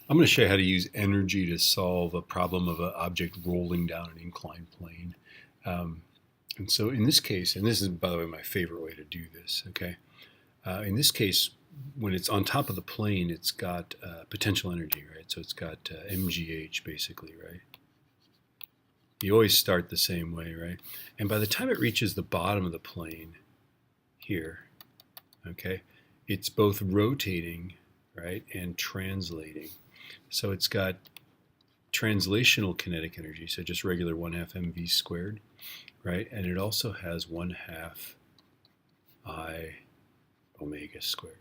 I'm going to show you how to use energy to solve a problem of an object rolling down an inclined plane. And so in this case, and this is, by the way, my favorite way to do this, okay? In this case, when it's on top of the plane, it's got potential energy, right? So it's got mgh, basically, right? You always start the same way, right? And by the time it reaches the bottom of the plane here, okay, it's both rotating, right, and translating. So it's got translational kinetic energy, so just regular 1/2 mv squared, right? And it also has 1/2 I omega squared.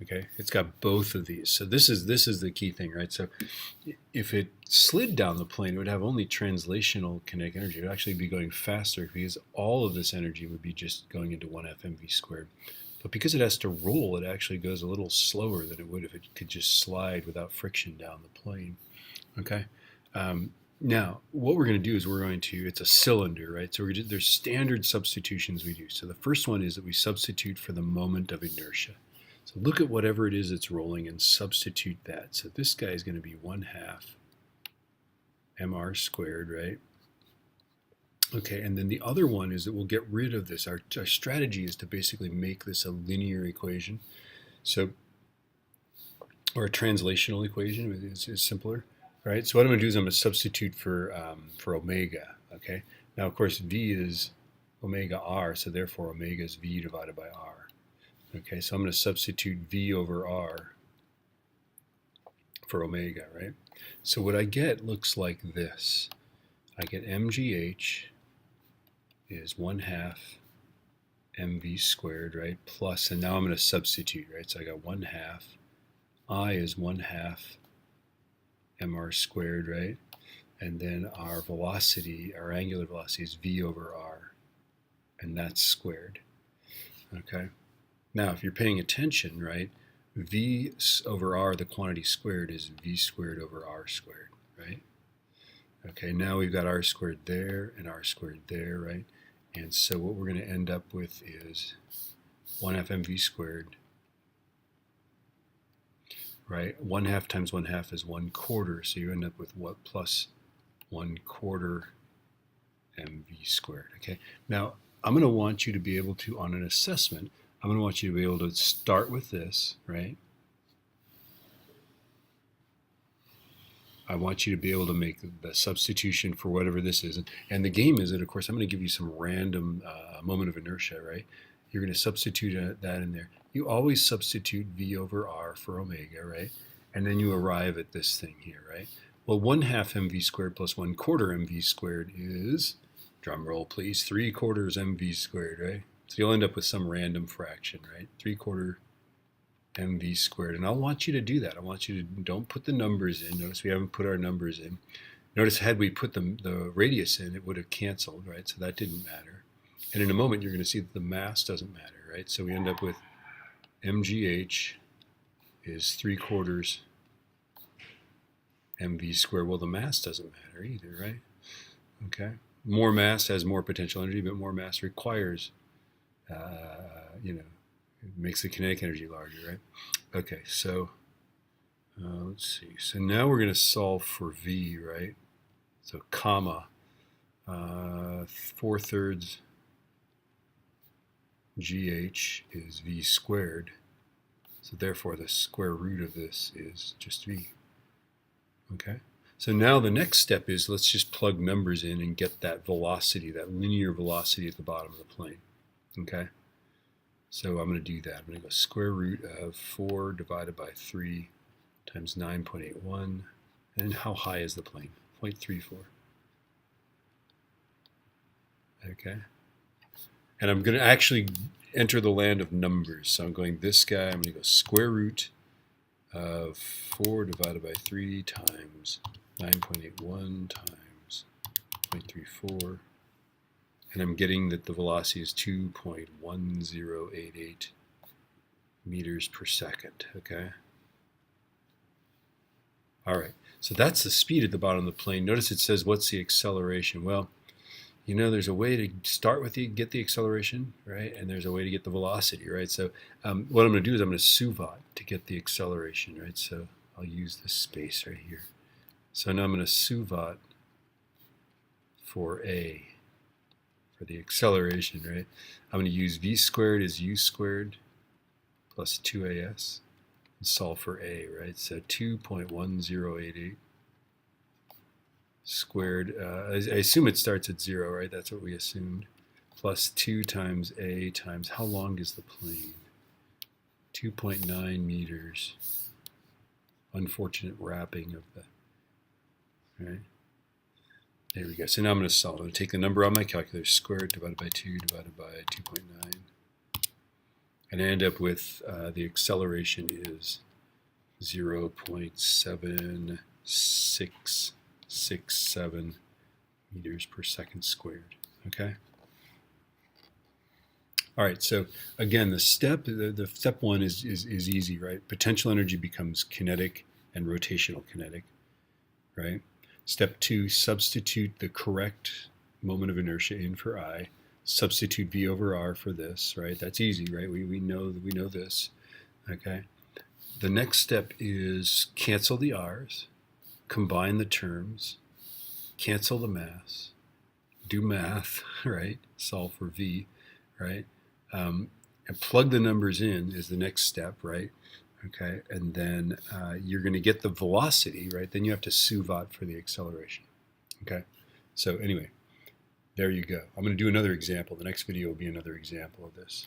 Okay, it's got both of these. So this is the key thing, right? So if it slid down the plane, it would have only translational kinetic energy. It would actually be going faster because all of this energy would be just going into 1/2 mv squared. But because it has to roll, it actually goes a little slower than it would if it could just slide without friction down the plane. Okay. Now, what we're going to do is it's a cylinder, right? So there's standard substitutions we do. So the first one is that we substitute for the moment of inertia. So look at whatever it is that's rolling and substitute that. So this guy is going to be 1/2 mr squared, right? Okay, and then the other one is that we'll get rid of this. Our strategy is to basically make this a linear equation. So, or a translational equation is simpler. Right, so what I'm going to do is I'm going to substitute for omega. Okay, now of course V is omega r, so therefore omega is V divided by r. Okay, so I'm going to substitute V over r for omega, right? So what I get looks like this. I get mgh is 1/2 mv squared, right? Plus, and now I'm going to substitute, right? So I got 1/2. I is 1/2 mr squared, right? And then our velocity, our angular velocity is v over r, and that's squared. Okay. Now, if you're paying attention, right, v over r, the quantity squared, is v squared over r squared, right? Okay, now we've got r squared there and r squared there, right? And so what we're going to end up with is 1/2 mv squared, right? 1/2 times 1/2 is 1/4, so you end up with what? Plus 1/4 mv squared. Okay. Now I'm going to want you to be able to, on an assessment, I'm going to want you to be able to start with this, right? I want you to be able to make the substitution for whatever this is. And the game is that, of course, I'm going to give you some random moment of inertia, right? You're going to substitute that in there. You always substitute V over R for omega, right? And then you arrive at this thing here, right? Well, 1/2 mv squared plus 1/4 mv squared is, drum roll please, 3/4 mv squared, right? So you'll end up with some random fraction, right? 3/4 mv squared. And I'll want you to do that. I want you to, don't put the numbers in. Notice we haven't put our numbers in. Notice had we put the radius in, it would have canceled, right? So that didn't matter. And in a moment, you're going to see that the mass doesn't matter, right? So we end up with mgh is 3/4 mv squared. Well, the mass doesn't matter either, right? Okay. More mass has more potential energy, but more mass requires, it makes the kinetic energy larger, right? Okay, so let's see. So now we're going to solve for V, right? So comma, 4/3 GH is V squared. So therefore the square root of this is just V. Okay? So now the next step is, let's just plug numbers in and get that velocity, that linear velocity at the bottom of the plane. Okay? So I'm going to do that. I'm going to go square root of 4 divided by 3 times 9.81. And how high is the plane? 0.34. Okay? And I'm going to actually enter the land of numbers. So I'm going this guy, I'm going to go square root of 4 divided by 3 times 9.81 times 0.34. And I'm getting that the velocity is 2.1088 meters per second, okay? All right, so that's the speed at the bottom of the plane. Notice it says, what's the acceleration? Well, there's a way to start with get the acceleration, right? And there's a way to get the velocity, right? So what I'm going to do is I'm going to suvat to get the acceleration, right? So I'll use this space right here. So now I'm going to suvat for A, for the acceleration, right? I'm going to use v squared as u squared plus 2as and solve for A, right? So 2.1088 squared, I assume it starts at 0, right? That's what we assumed. Plus 2 times A times, how long is the plane? 2.9 meters. Unfortunate wrapping of the, right? There we go. So now I'm going to solve. I'm going to take the number on my calculator, squared divided by 2 divided by 2.9. And I end up with the acceleration is 0.7667 meters per second squared. Okay? All right, so again, the step one is easy, right? Potential energy becomes kinetic and rotational kinetic, right? Step 2, substitute the correct moment of inertia in for I. Substitute V over R for this, right? That's easy, right? We know this, okay? The next step is cancel the R's, combine the terms, cancel the mass, do math, right? Solve for V, right? And plug the numbers in is the next step, right? Okay, and then you're going to get the velocity, right? Then you have to suvat for the acceleration. Okay, so anyway, there you go. I'm going to do another example. The next video will be another example of this.